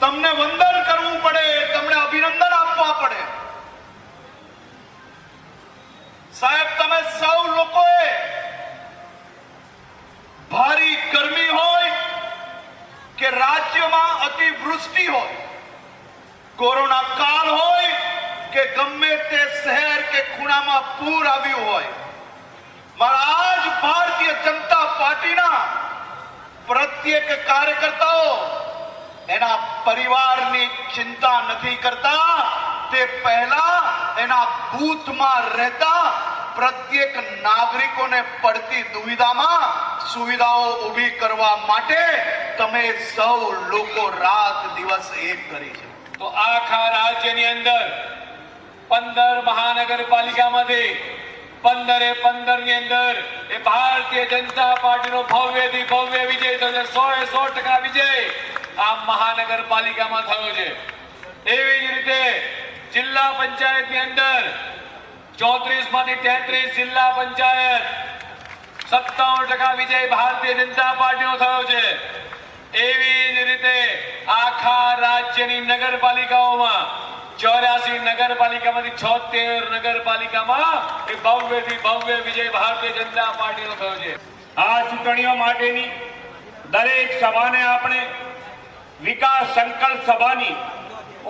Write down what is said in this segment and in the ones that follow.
તમને વંદન કરવું પડે, તમને અભિનંદન આપવા પડે। સાહેબ, તમે સૌ લોકોએ ભારી ગરમી હોય કે રાજ્યમાં અતિવૃષ્ટિ હોય, કોરોના કાળ હોય કે ગમે તે શહેર કે ખૂણામાં પૂર આવ્યું હોય, મારા આજ ભારતીય જનતા પાર્ટીના પ્રત્યેક કાર્યકર્તાઓ એના પરિવારની ચિંતા નથી કરતા, તે પહેલા એના બૂથમાં રહેતા પ્રત્યેક નાગરિકોને પડતી દુવિધામાં સુવિધાઓ ઊભી કરવા માટે તમે સૌ લોકો રાત દિવસ એક કરી છે। તો આખા રાજ્યની અંદર 15 મહાનગરપાલિકામાંથી 15 ની અંદર એ ભારતીય જનતા પાર્ટીનો ભવ્યથી ભવ્ય વિજય થયો છે। 100% વિજય આ મહાનગરપાલિકામાં થયો છે। એવી જ રીતે જિલ્લા પંચાયતની અંદર 34 માંથી 33 જિલ્લા પંચાયત 57% વિજય ભારતીય જનતા પાર્ટીનો થયો છે। એવી જ રીતે આખા રાજ્યની નગરપાલિકાઓમાં 84 નગરપાલિકામાંથી 76 નગરપાલિકામાં એ ભવ્યથી ભવ્ય વિજય ભારતીય જનતા પાર્ટીનો થયો છે। આ ચૂંટણીઓ માટેની દરેક સભાને આપણે વિકાસ સંકલ્પ સભાની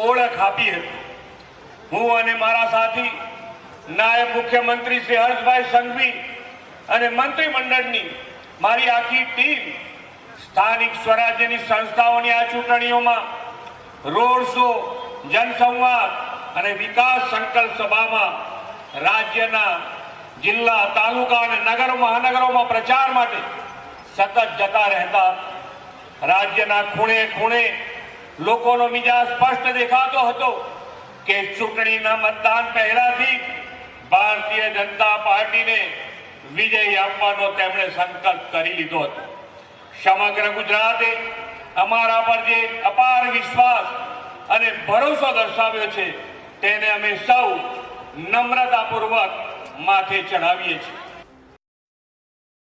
ઓળખ આપી હતી। હું અને મારા સાથી નાયબ મુખ્યમંત્રી શ્રી હર્ષભાઈ સંઘવી અને મંત્રીમંડળની મારી આખી ટીમ સ્થાનિક સ્વરાજ્યની સંસ્થાઓની આ ચૂંટણીઓમાં રોડ શો, જનસંવાદ અને વિકાસ સંકલ્પ સભામાં રાજ્યના જિલ્લા, તાલુકા અને નગરો મહાનગરોમાં પ્રચાર માટે સતત જતા રહેતા। રાજ્યના ખૂણે ખૂણે લોકોનો મિજાજ સ્પષ્ટ દેખાતો હતો કે ચૂંટણીના મતદાન પહેલાથી ભારતીય જનતા પાર્ટીને વિજય આપવાનો તેમણે સંકલ્પ કરી લીધો હતો। સમગ્ર ગુજરાતે અમારા પર જે અપાર વિશ્વાસ અને ભરોસો દર્શાવ્યો છે તેને અમે સૌ નમ્રતાપૂર્વક માથે ચડાવીએ છીએ।